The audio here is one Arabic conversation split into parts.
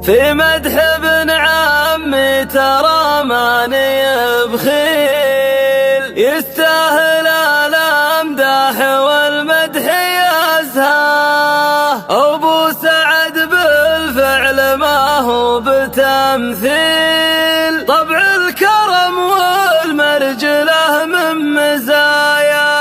في مدح ابن عمي ترى ماني بخيل، يستاهل الامداح والمدح يزهاه. ابو سعد بالفعل ما هو بتمثيل، طبع الكرم والمرجله من مزاياه.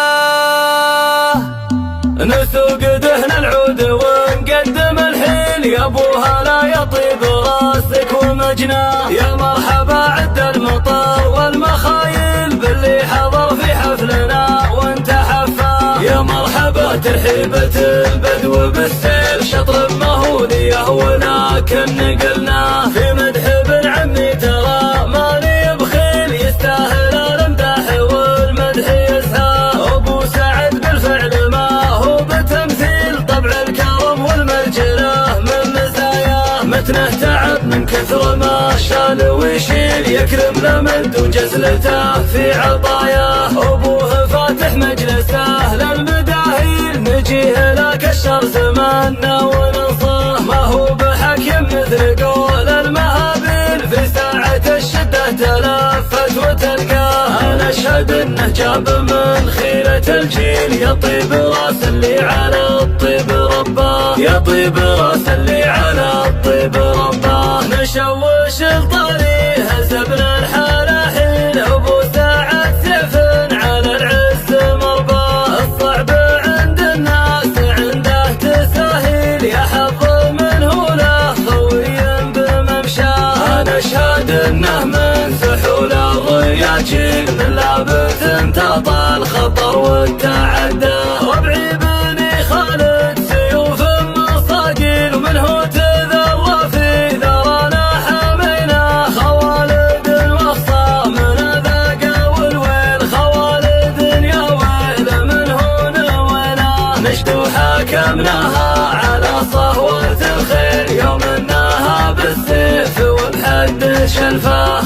نسوق دهن العود ونقدم الحيل، يا ابوها لا يطيب راسك ومجناه. يا مرحبا عد المطر والمخايل باللي حضر في حفلنا وانت حفاه. يا مرحبا ترحيبة البدو بالسيل، شطر مهوديه ولكن نقلناه. في مدح ابن عمي ترى ماني بخيل، يستاهل الامداح والمدح يزهاه. ابو سعد بالفعل ما هو بتمثيل، طبع الكرم والمرجله من مزاياه. متنه تعب من كثر ما شال ويشيل، يكرم لمد وجزلته في عطاياه. ابوه فاتح مجلسه للمداهيل، نجيه لك الشر زماننا وننصاه. ما هو بحكيم مثل قول المهابيل، في ساعة الشدة تلفت وتلقاه. انا اشهد انه جاب من خيرة الجيل، يا طيب راس اللي على الطيب رباه. يا طيب راس اللي على الطيب رباه. نشوش الطريق هزبنا الحلاحيل، ابو ساعد سيف على العز مرباه. الصعب عند الناس عنده تساهيل، يا حظ منه له خوي بممشاه. انا اشهد انه من سحول الضياجيل، من لابس انتطى الخطر والتعدى. ربعي بني خالد سيوف مصاقيل، ومنه تذرى في ذرانا حمينا. خوالد وخصى من ذاق والويل، خوالد يا ويل منه نوينا. نشد وحاكمناها على صهوة الخيل، يوم انها بالسيف وبحد شلفه.